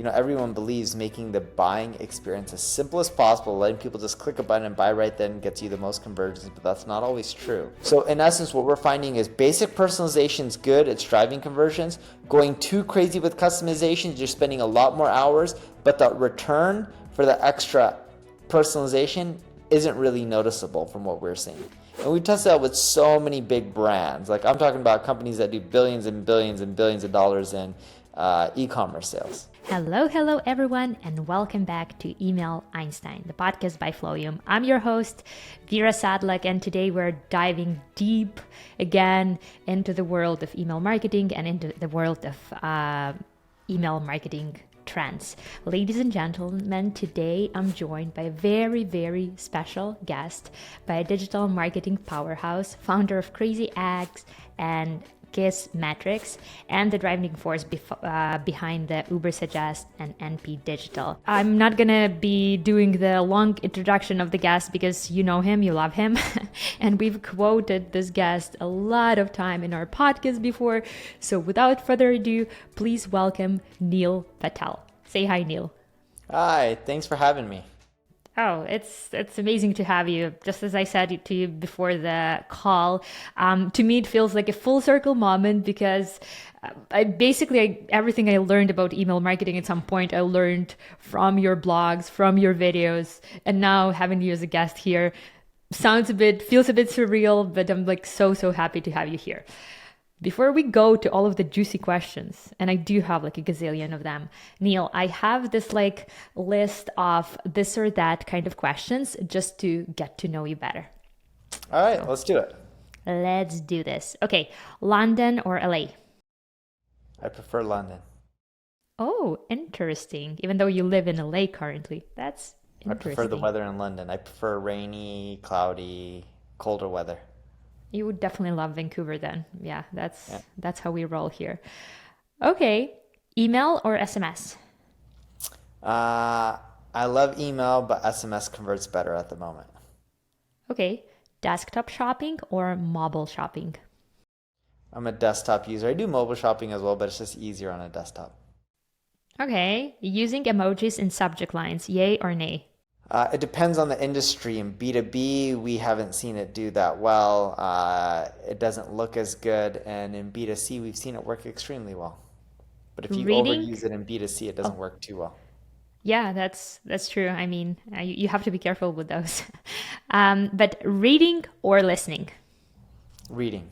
everyone believes making the buying experience as simple as possible, letting people just click a button and buy right then gets you the most conversions, but that's not always true. So in essence, what we're finding is basic personalization is good, it's driving conversions. Going too crazy with customizations, you're spending a lot more hours, but the return for the extra personalization isn't really noticeable from what we're seeing. And we tested out with so many big brands. Like I'm talking about companies that do billions and billions and billions of dollars in e-commerce sales. Hello, everyone, and welcome back to Email Einstein, the podcast by Flowium. I'm your host, Vera Sadlak, and today we're diving deep again into the world of email marketing and into the world of email marketing trends. Ladies and gentlemen, today I'm joined by a very, very special guest, by a digital marketing powerhouse, founder of Crazy Ads and Kiss Metrics, and the driving force behind the Uber Suggest and NP Digital. I'm not gonna be doing the long introduction of the guest because you know him, you love him, and we've quoted this guest a lot of time in our podcast before. So without further ado, please welcome Neil Patel. Say hi, Neil. Hi, thanks for having me. Oh, it's amazing to have you. Just as I said to you before the call, to me it feels like a full circle moment because everything I learned about email marketing at some point I learned from your blogs, from your videos, and now having you as a guest here feels a bit surreal, but I'm like so happy to have you here. Before we go to all of the juicy questions, and I do have like a gazillion of them, Neil, I have this like list of this or that kind of questions just to get to know you better. All right, let's do it. Let's do this. Okay, London or LA? I prefer London. Oh, interesting. Even though you live in LA currently. That's I interesting. prefer the weather in London. I prefer rainy, cloudy, colder weather. You would definitely love Vancouver then. Yeah, that's how we roll here. Okay, email or SMS? I love email, but SMS converts better at the moment. Okay, desktop shopping or mobile shopping? I'm a desktop user. I do mobile shopping as well, but it's just easier on a desktop. Okay, using emojis in subject lines, yay or nay? It depends on the industry. In B2B, we haven't seen it do that well. It doesn't look as good. And in B2C, we've seen it work extremely well. But if you Reading? overuse it in B2C, it doesn't work too well. Yeah, that's true. I mean, you have to be careful with those. But reading or listening? Reading.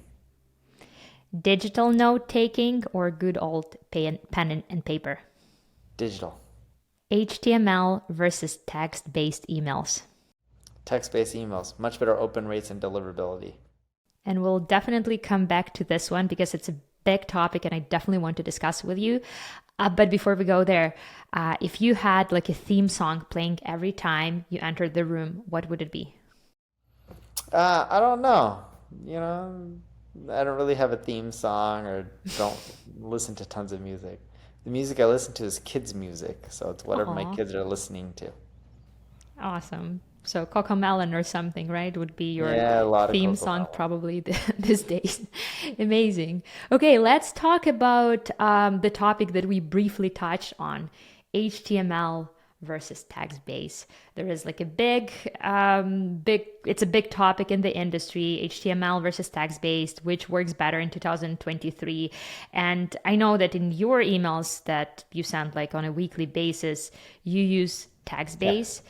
Digital note taking or good old pen and paper? Digital. HTML versus text-based emails. Text-based emails. Much better open rates and deliverability. And we'll definitely come back to this one because it's a big topic and I definitely want to discuss with you. But before we go there, if you had like a theme song playing every time you entered the room, what would it be? I don't know. I don't really have a theme song or don't listen to tons of music. The music I listen to is kids' music, so it's whatever my Aw. kids are listening to. Awesome. So Cocomelon or something, right? Would be your Yeah, a lot of theme Coco song Melon. probably these days. Amazing. Okay, let's talk about the topic that we briefly touched on, HTML versus text-based. There is like a it's a big topic in the industry, HTML versus text-based, which works better in 2023. And I know that in your emails that you send like on a weekly basis, you use Yeah. text-based.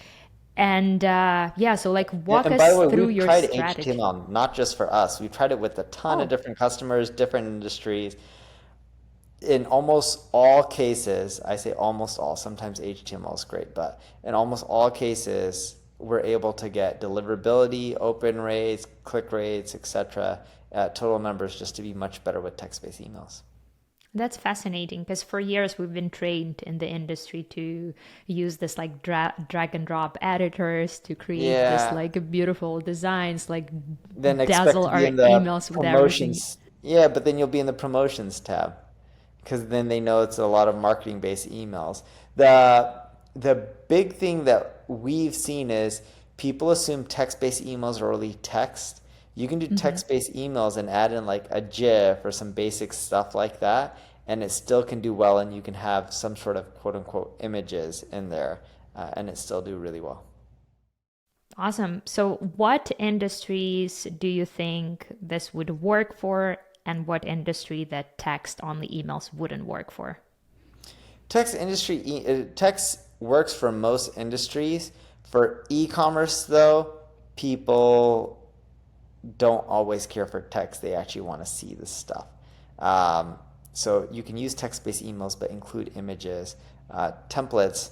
And so like Yeah, walk and by the us way, through we've your tried strategy. HTML, not just for us. We've tried it with a ton of Oh, different customers, different industries. In almost all cases, I say almost all, sometimes HTML is great, but in almost all cases, we're able to get deliverability, open rates, click rates, etc., total numbers just to be much better with text-based emails. that's fascinating because for years we've been trained in the industry to use this like drag and drop editors to create this Yeah, like beautiful designs, like then expect dazzle to be our in the emails with everything. promotions. Yeah, but then you'll be in the promotions tab because then they know it's a lot of marketing-based emails. The the big thing that we've seen is people assume text-based emails are only text. You can do Mhm. text-based emails and add in like a GIF or some basic stuff like that, and it still can do well, and you can have some sort of quote unquote images in there, and it still do really well. Awesome. So, what industries do you think this would work for, and what industry that text only emails wouldn't work for? Text works for most industries. For e-commerce, though, people don't always care for text. They actually want to see the stuff. So you can use text-based emails, but include images, templates.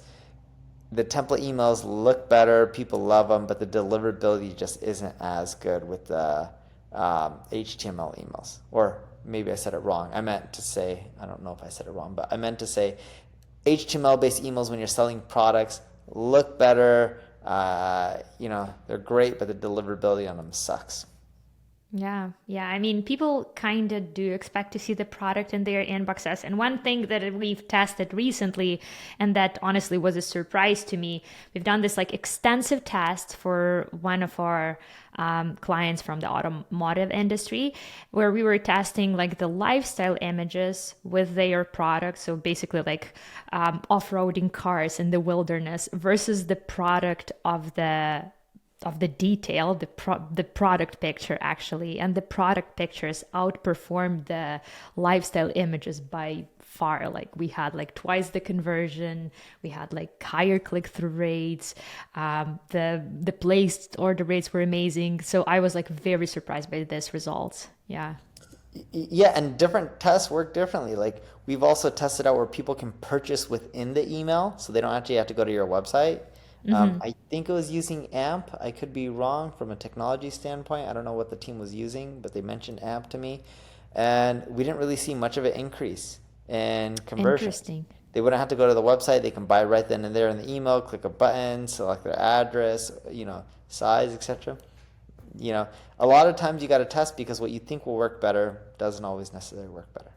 The template emails look better, people love them, but the deliverability just isn't as good with the HTML emails. Or maybe I said it wrong. I meant to say, I don't know if I said it wrong, but I meant to say HTML-based emails when you're selling products look better. They're great, but the deliverability on them sucks. Yeah, yeah. I mean, people kind of do expect to see the product in their inboxes. And one thing that we've tested recently, and that honestly was a surprise to me, we've done this like extensive test for one of our clients from the automotive industry, where we were testing like the lifestyle images with their products. So basically, like off-roading cars in the wilderness versus the product of the detail, the product picture actually, and the product pictures outperformed the lifestyle images by far. Like we had like twice the conversion, we had like higher click-through rates, the placed order rates were amazing. So I was like very surprised by this results. Yeah. Yeah, and different tests work differently. Like we've also tested out where people can purchase within the email, so they don't actually have to go to your website. I think it was using AMP. I could be wrong from a technology standpoint. I don't know what the team was using, but they mentioned AMP to me, and we didn't really see much of an increase in conversions. Interesting. They wouldn't have to go to the website. They can buy right then and there in the email, click a button, select their address, size, etc. A lot of times you got to test because what you think will work better doesn't always necessarily work better.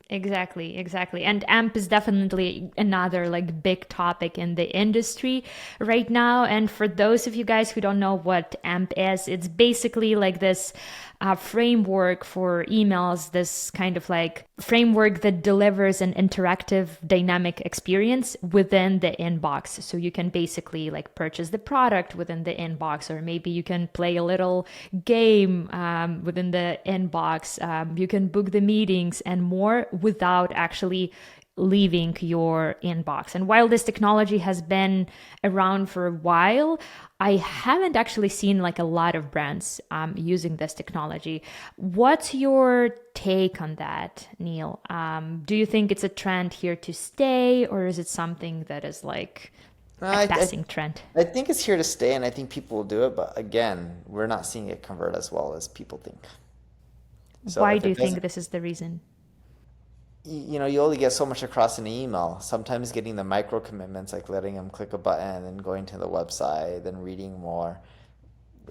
Exactly, exactly. And AMP is definitely another like big topic in the industry right now. And for those of you guys who don't know what AMP is, it's basically like this framework for emails, this kind of like framework that delivers an interactive dynamic experience within the inbox. So you can basically like purchase the product within the inbox, or maybe you can play a little game within the inbox. You can book the meetings and more without actually leaving your inbox. And while this technology has been around for a while, I haven't actually seen like a lot of brands using this technology. What's your take on that, Neil? Do you think it's a trend here to stay, or is it something that is like a passing trend? I think it's here to stay, and I think people will do it. But again, we're not seeing it convert as well as people think. So Why if do you it think doesn't, this is the reason? you only get so much across in an email. Sometimes getting the micro commitments, like letting them click a button and going to the website, then reading more,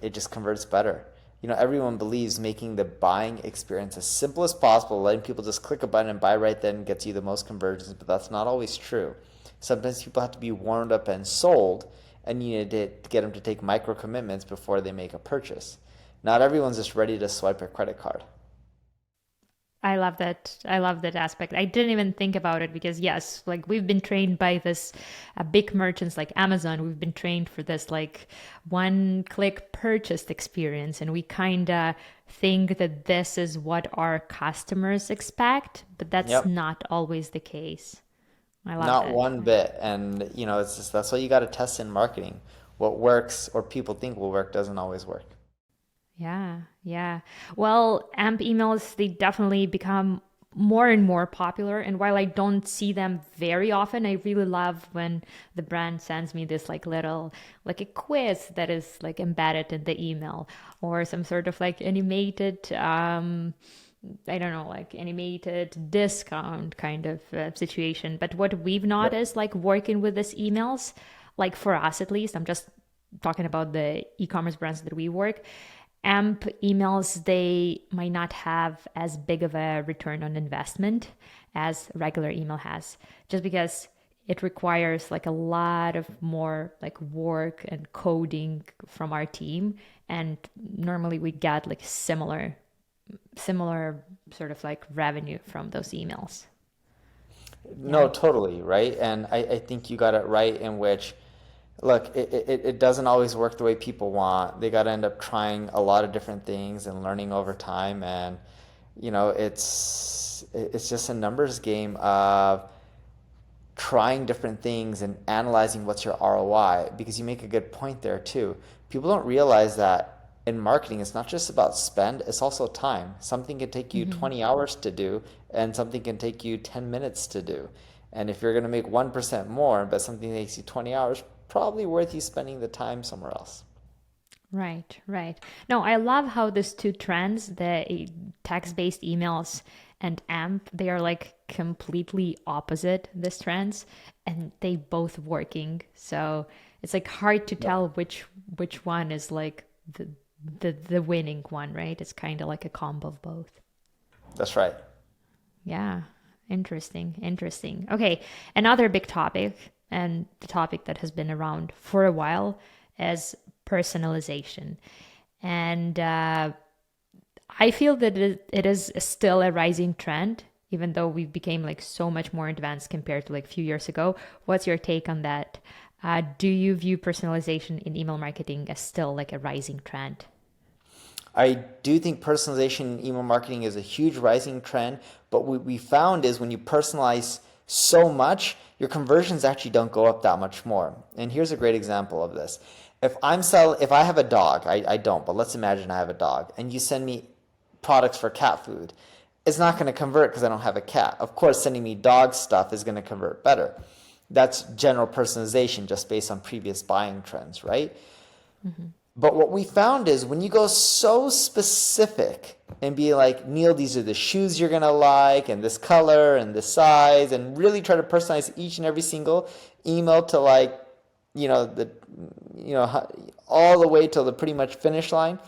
it just converts better. Everyone believes making the buying experience as simple as possible, letting people just click a button and buy right then gets you the most conversions, but that's not always true. Sometimes people have to be warmed up and sold, and you need to get them to take micro commitments before they make a purchase. Not everyone's just ready to swipe a credit card. I love that. I love that aspect. I didn't even think about it because yes, like we've been trained by this big merchants like Amazon. We've been trained for this like one-click purchased experience, and we kind of think that this is what our customers expect, but that's Yep. not always the case. I love Not that. one bit. And it's just that's why you got to test in marketing. What works or people think will work doesn't always work. Yeah, yeah. Well, AMP emails, they definitely become more and more popular. And while I don't see them very often, I really love when the brand sends me this like little, like a quiz that is like embedded in the email, or some sort of like animated, I don't know, like animated discount kind of situation. But what we've Yep. noticed, like working with these emails, like for us at least, I'm just talking about the e-commerce brands that we work, AMP emails, they might not have as big of a return on investment as regular email has, just because it requires like a lot of more like work and coding from our team. And normally we get like similar sort of like revenue from those emails. No, Yeah. totally, right? And I think you got it right in which, look, it doesn't always work the way people want. They got to end up trying a lot of different things and learning over time. And, it's just a numbers game of trying different things and analyzing what's your ROI, because you make a good point there too. People don't realize that in marketing, it's not just about spend, it's also time. Something can take you Hmm. 20 hours to do, and something can take you 10 minutes to do. And if you're going to make 1% more, but something takes you 20 hours, probably worth you spending the time somewhere else. Right, right. No, I love how these two trends, the text-based emails and AMP, they are like completely opposite these trends, and they both working. So it's like hard to Yep. tell which one is like the winning one, right? It's kind of like a combo of both. That's right. Yeah, interesting, interesting. Okay, another big topic, and the topic that has been around for a while, is personalization. And I feel that it is still a rising trend, even though we became like so much more advanced compared to like a few years ago. What's your take on that? Do you view personalization in email marketing as still like a rising trend? I do think personalization in email marketing is a huge rising trend, but what we found is when you personalize so much, your conversions actually don't go up that much more. And here's a great example of this. If I have a dog, I don't, but let's imagine I have a dog, and you send me products for cat food, it's not going to convert because I don't have a cat. Of course, sending me dog stuff is going to convert better. That's general personalization just based on previous buying trends, right? Hmm. But what we found is when you go so specific and be like, Neil, these are the shoes you're going to like, and this color and this size, and really try to personalize each and every single email to like, you know, the, you know, all the way till the pretty much finish line,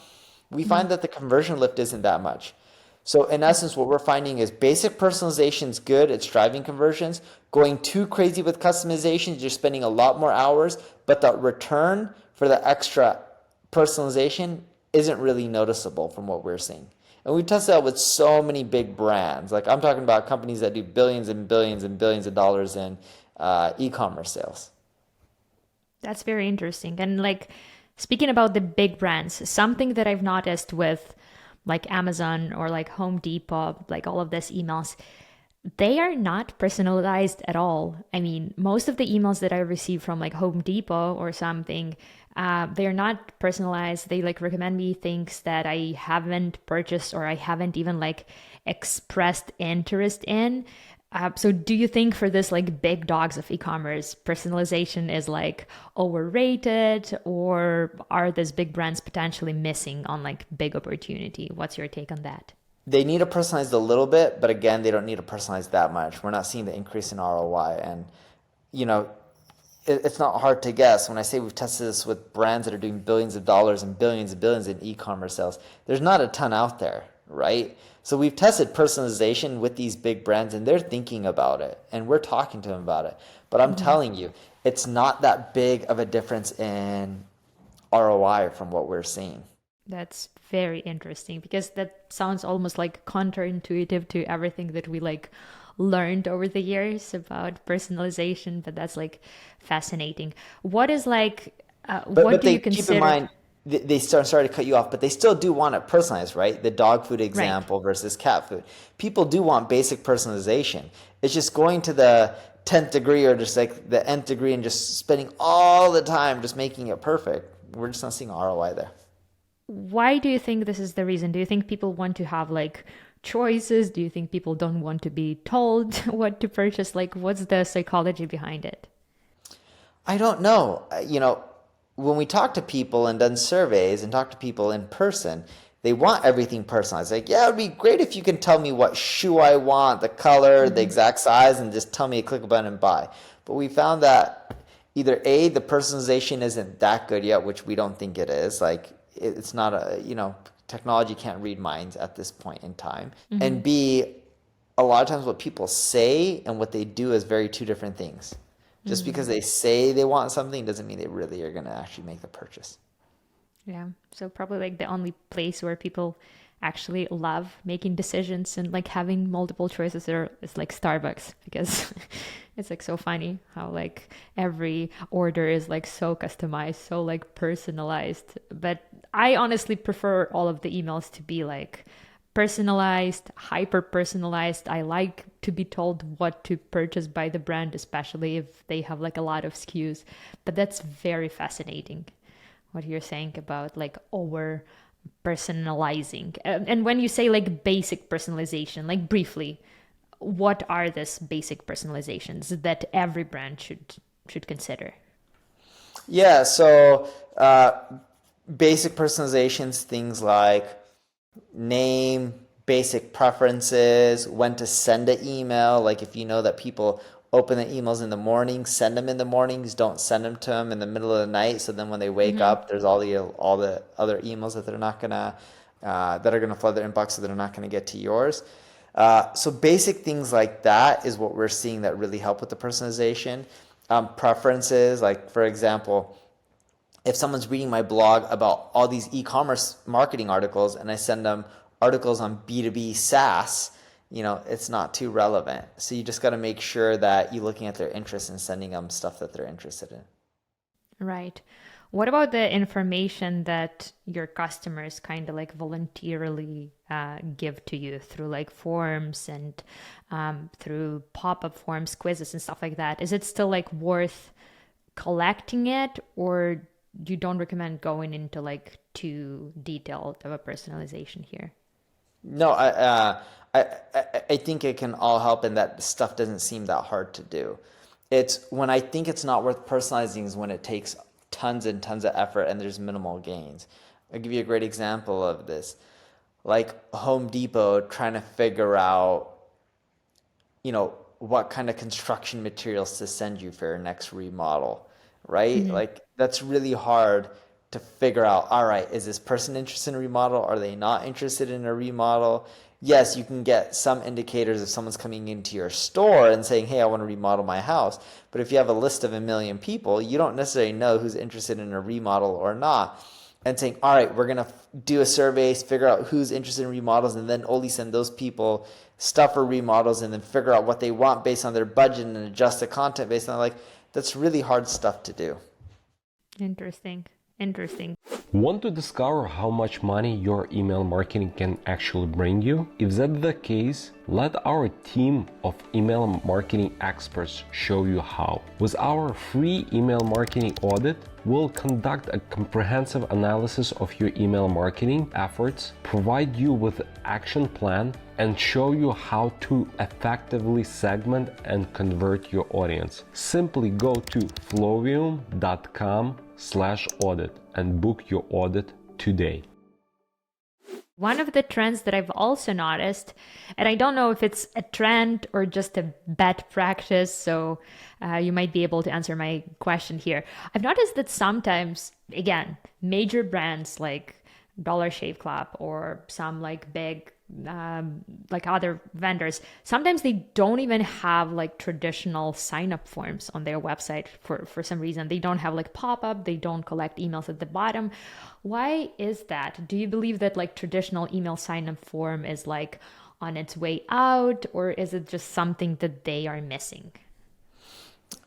we Hmm. find that the conversion lift isn't that much. So in essence, what we're finding is basic personalization is good. It's driving conversions. Going too crazy with customizations, you're spending a lot more hours, but the return for the extra personalization isn't really noticeable from what we're seeing. And we tested out with so many big brands. Like I'm talking about companies that do billions and billions and billions of dollars in e-commerce sales. That's very interesting. And like speaking about the big brands, something that I've noticed with like Amazon or like Home Depot, like all of these emails, they are not personalized at all. I mean, most of the emails that I receive from like Home Depot or something, they're not personalized. They like recommend me things that I haven't purchased or I haven't even like expressed interest in. So do you think for this like big dogs of e-commerce, personalization is like overrated, or are these big brands potentially missing on like big opportunity? What's your take on that? They need to personalize a little bit, but again, they don't need to personalize that much. We're not seeing the increase in ROI. And, you know, it's not hard to guess when I say we've tested this with brands that are doing billions of dollars and billions in e-commerce sales. There's not a ton out there, right? So we've tested personalization with these big brands and they're thinking about it and we're talking to them about it. But I'm Hmm. telling you, it's not that big of a difference in ROI from what we're seeing. That's very interesting because that sounds almost like counterintuitive to everything that we like learned over the years about personalization, but that's like fascinating. What is like, But what but do they you keep in consider? mind they start sorry to cut you off, but they still do want it personalized, right? The dog food Right. example versus cat food. People do want basic personalization. It's just going to the 10th degree or just like the nth degree and just spending all the time just making it perfect. We're just not seeing ROI there. Why do you think this is the reason? Do you think people want to have like choices? Do you think people don't want to be told what to purchase? Like, what's the psychology behind it? I don't know. When we talk to people and done surveys and talk to people in person, they want everything personalized. Like, yeah, it'd be great if you can tell me what shoe I want, the color, the Hmm. exact size, and just tell me to click a button and buy. But we found that either A, the personalization isn't that good yet, which we don't think it is. Like, it's not technology can't read minds at this point in time. And Hmm. B, a lot of times what people say and what they do is very two different things. Just because Mm. they say they want something doesn't mean they really are going to actually make the purchase. Yeah. So probably like the only place where people actually love making decisions and like having multiple choices. It's like Starbucks, because it's like so funny how like every order is like so customized, so like personalized. But I honestly prefer all of the emails to be like personalized, hyper personalized. I like to be told what to purchase by the brand, especially if they have like a lot of SKUs. But that's very fascinating what you're saying about like over personalizing. And when you say like basic personalization, like briefly, what are these basic personalizations that every brand should consider? Yeah, so basic personalizations, things like name, basic preferences, when to send an email. Like if you know that people open the emails in the morning, send them in the mornings. Don't send them to them in the middle of the night. So then when they wake up, there's all the other emails that they're not gonna that are gonna flood their inbox, so they're not gonna get to yours. So basic things like that is what we're seeing that really help with the personalization. Preferences, like for example, if someone's reading my blog about all these e-commerce marketing articles and I send them articles on B2B SaaS, it's not too relevant. So you just got to make sure that you're looking at their interests and sending them stuff that they're interested in. Right. What about the information that your customers kind of like voluntarily give to you through like forms and through pop-up forms, quizzes and stuff like that? Is it still like worth collecting it, or you don't recommend going into like too detailed of a personalization here? No, I think it can all help, and that stuff doesn't seem that hard to do. It's when I think it's not worth personalizing is when it takes tons and tons of effort and there's minimal gains. I'll give you a great example of this. Like Home Depot trying to figure out, what kind of construction materials to send you for your next remodel, right? Like that's really hard to figure out. All right, is this person interested in a remodel? Are they not interested in a remodel? Yes, you can get some indicators if someone's coming into your store and saying, hey, I want to remodel my house. But if you have a list of 1 million people, you don't necessarily know who's interested in a remodel or not. And saying, all right, we're going to do a survey, figure out who's interested in remodels, and then only send those people stuff for remodels, and then figure out what they want based on their budget and adjust the content based on that's really hard stuff to do. Interesting. Want to discover how much money your email marketing can actually bring you? If that's the case, let our team of email marketing experts show you how. With our free email marketing audit, we'll conduct a comprehensive analysis of your email marketing efforts, provide you with an action plan, and show you how to effectively segment and convert your audience. Simply go to flowium.com/audit and book your audit today. One of the trends that I've also noticed, and I don't know if it's a trend or just a bad practice, so you might be able to answer my question here. I've noticed that sometimes, again, major brands like Dollar Shave Club or some like big like other vendors, sometimes they don't even have like traditional sign-up forms on their website for some reason. They don't have like pop-up, they don't collect emails at the bottom. Why is that? Do you believe that like traditional email sign-up form is like on its way out, or is it just something that they are missing?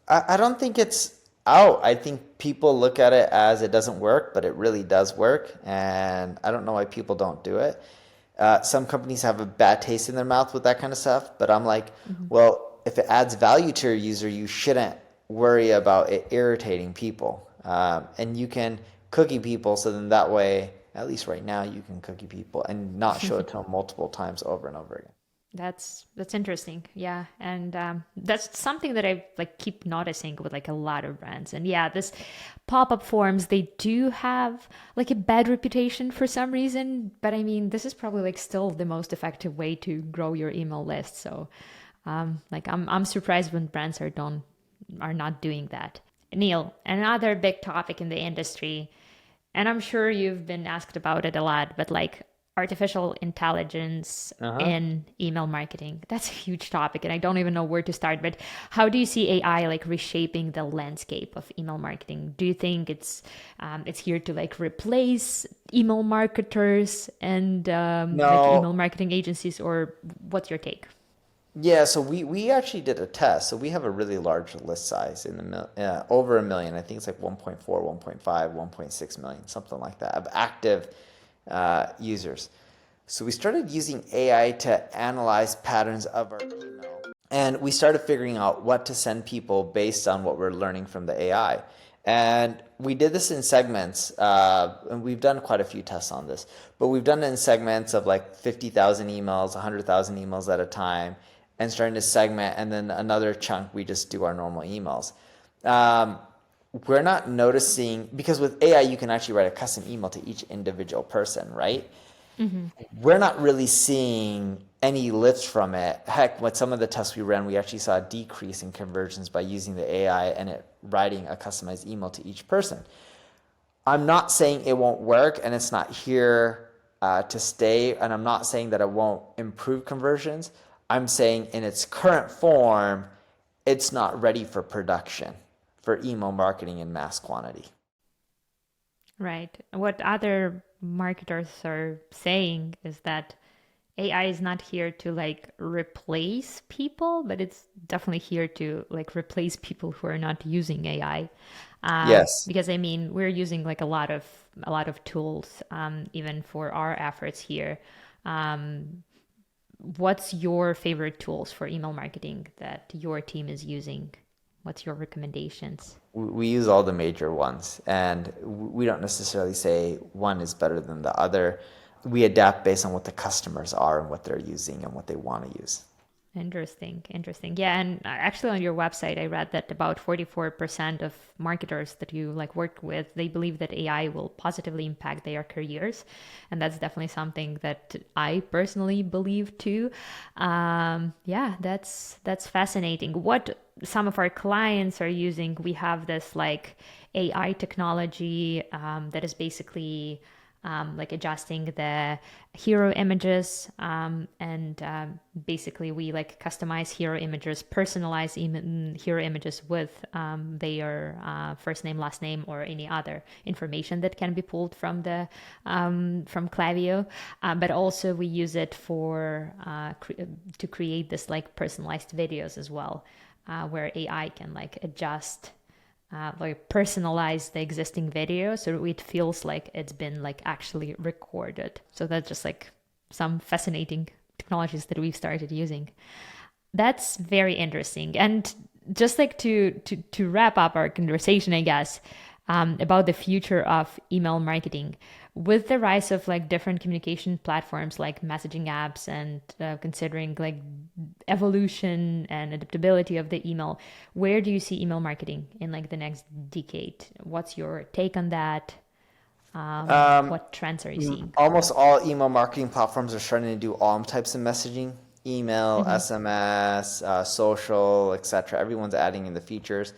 I don't think it's out. I think people look at it as it doesn't work, but it really does work, and I don't know why people don't do it. Some companies have a bad taste in their mouth with that kind of stuff, but I'm like, well, if it adds value to your user, you shouldn't worry about it irritating people. And you can cookie people, so then that way, at least right now, you can cookie people and not show it to them multiple times over and over again. That's interesting. Yeah. And that's something that I like keep noticing with like a lot of brands. And yeah, this pop-up forms, they do have like a bad reputation for some reason, but I mean, this is probably like still the most effective way to grow your email list. So like I'm surprised when brands are not doing that. Neil, another big topic in the industry, and I'm sure you've been asked about it a lot, but like artificial intelligence in email marketing. That's a huge topic and I don't even know where to start, but how do you see AI like reshaping the landscape of email marketing? Do you think it's here to like replace email marketers and like email No. marketing agencies, or what's your take? Yeah, so we actually did a test. So we have a really large list size in the over a million. I think it's like 1.4, 1.5, 1.6 million, something like that, of active users. So we started using AI to analyze patterns of our email. And we started figuring out what to send people based on what we're learning from the AI. And we did this in segments, and we've done quite a few tests on this, but we've done it in segments of like 50,000 emails, 100,000 emails at a time, and starting to segment, and then another chunk, we just do our normal emails. We're not noticing, because with AI, you can actually write a custom email to each individual person, right? We're not really seeing any lift from it. Heck, with some of the tests we ran, we actually saw a decrease in conversions by using the AI and it writing a customized email to each person. I'm not saying it won't work and it's not here to stay, and I'm not saying that it won't improve conversions. I'm saying in its current form, it's not ready for production for email marketing in mass quantity. Right. What other marketers are saying is that AI is not here to like replace people, but it's definitely here to like replace people who are not using AI. Yes. Because I mean, we're using like a lot of tools, even for our efforts here. What's your favorite tools for email marketing that your team is using? What's your recommendations? We use all the major ones, and we don't necessarily say one is better than the other. We adapt based on what the customers are and what they're using and what they want to use. Interesting, interesting. Yeah, and actually on your website, I read that about 44% of marketers that you like work with, they believe that AI will positively impact their careers, and that's definitely something that I personally believe too. Yeah, that's fascinating. What some of our clients are using, we have this like AI technology that is basically like adjusting the hero images, and basically we like customize hero images, personalize hero images with their first name, last name, or any other information that can be pulled from the from Klaviyo. But also we use it for to create this like personalized videos as well, where AI can like adjust, like personalize the existing video so it feels like it's been like actually recorded. So that's just like some fascinating technologies that we've started using. That's very interesting. And just like to wrap up our conversation, I guess, about the future of email marketing, with the rise of like different communication platforms like messaging apps, and considering like evolution and adaptability of the email, where do you see email marketing in like the next decade? What's your take on that? What trends are you seeing? Almost all email marketing platforms are starting to do all types of messaging: email, Mm-hmm. SMS, social, etc. Everyone's adding in the features.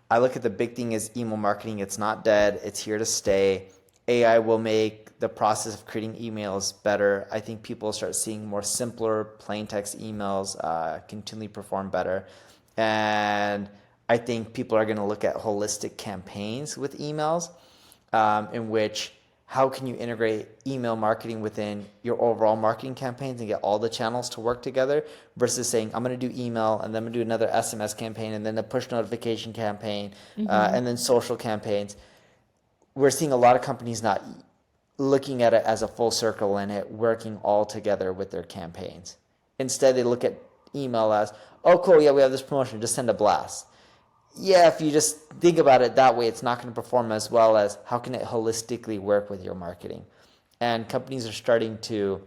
I look at the big thing is email marketing. It's not dead. It's here to stay. AI will make the process of creating emails better. I think people start seeing more simpler, plain text emails continually perform better. And I think people are going to look at holistic campaigns with emails, in which how can you integrate email marketing within your overall marketing campaigns and get all the channels to work together, versus saying, I'm going to do email and then I'm going to do another SMS campaign and then a push notification campaign, and then social campaigns. We're seeing a lot of companies not looking at it as a full circle and it working all together with their campaigns. Instead, they look at email as, oh, cool, yeah, we have this promotion, just send a blast. Yeah, if you just think about it that way, it's not going to perform as well as how can it holistically work with your marketing. And companies are starting to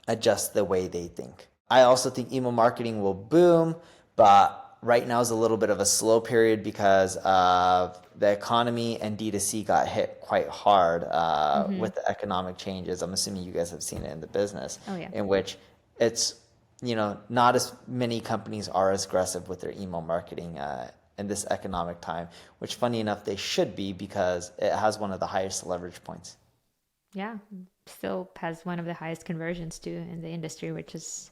adjust the way they think. I also think email marketing will boom, but right now is a little bit of a slow period because of the economy, and D2C got hit quite hard with the economic changes. I'm assuming you guys have seen it in the business, Oh yeah. in which it's, not as many companies are as aggressive with their email marketing in this economic time, which funny enough, they should be, because it has one of the highest leverage points. Yeah, still has one of the highest conversions too in the industry, which is,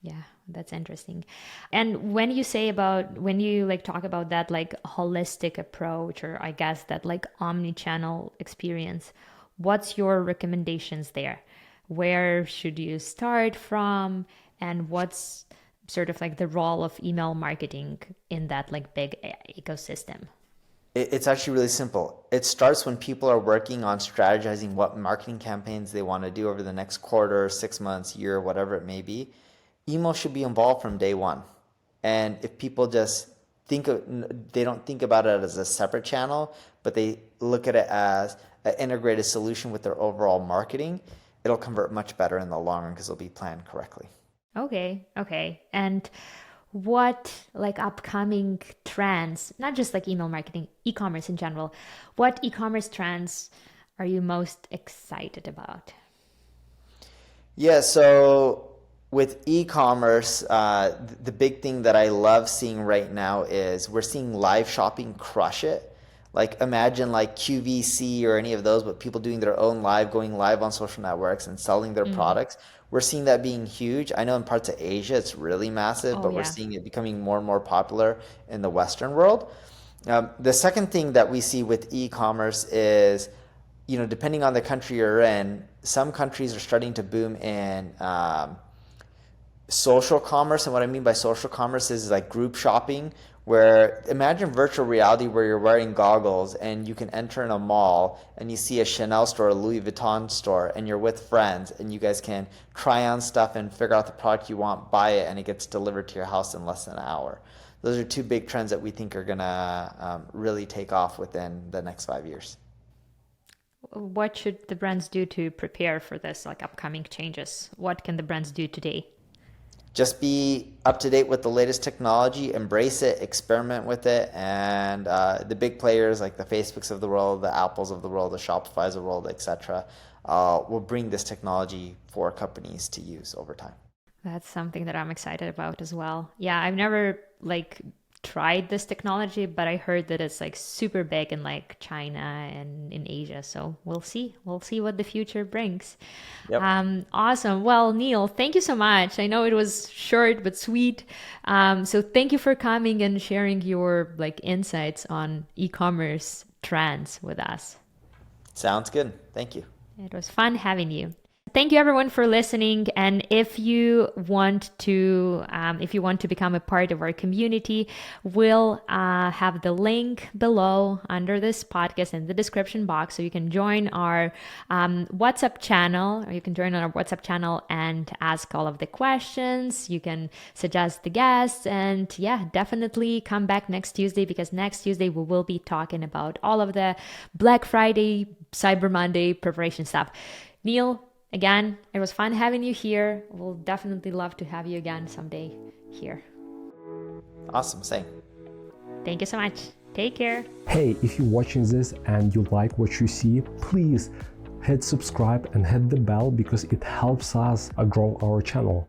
yeah, that's interesting. And when you like talk about that like holistic approach, or I guess that like omni-channel experience, what's your recommendations there? Where should you start from? And what's sort of like the role of email marketing in that like big ecosystem? It's actually really simple. It starts when people are working on strategizing what marketing campaigns they want to do over the next quarter, 6 months, year, whatever it may be. Email should be involved from day one. And if people just they don't think about it as a separate channel, but they look at it as an integrated solution with their overall marketing, it'll convert much better in the long run because it'll be planned correctly. Okay. And what like upcoming trends, not just like email marketing, e-commerce in general, what e-commerce trends are you most excited about? Yeah, so with e-commerce, the big thing that I love seeing right now is we're seeing live shopping crush it. Like imagine like QVC or any of those, but people doing their own live, going live on social networks and selling their products. We're seeing that being huge. I know in parts of Asia it's really massive, but we're seeing it becoming more and more popular in the Western world. The second thing that we see with e-commerce is, depending on the country you're in, some countries are starting to boom in social commerce. And what I mean by social commerce is like group shopping, where imagine virtual reality where you're wearing goggles and you can enter in a mall and you see a Chanel store, a Louis Vuitton store, and you're with friends and you guys can try on stuff and figure out the product you want, buy it, and it gets delivered to your house in less than an hour. Those are two big trends that we think are going to really take off within the next 5 years. What should the brands do to prepare for this like upcoming changes? What can the brands do today? Just be up to date with the latest technology, embrace it, experiment with it, and the big players like the Facebooks of the world, the Apples of the world, the Shopifys of the world, etc., will bring this technology for companies to use over time. That's something that I'm excited about as well. Yeah, I've never like tried this technology, but I heard that it's like super big in like China and in Asia. So we'll see what the future brings. Yep. Awesome. Well, Neil, thank you so much. I know it was short but sweet. So thank you for coming and sharing your like insights on e-commerce trends with us. Sounds good. Thank you. It was fun having you. Thank you everyone for listening. And if you want to become a part of our community, we'll have the link below under this podcast in the description box. So you can join our WhatsApp channel, and ask all of the questions. You can suggest the guests, and definitely come back next Tuesday, because next Tuesday we will be talking about all of the Black Friday, Cyber Monday preparation stuff. Neil, again, it was fun having you here. We'll definitely love to have you again someday here. Awesome. Same. Thank you so much. Take care. Hey, if you're watching this and you like what you see, please hit subscribe and hit the bell, because it helps us grow our channel.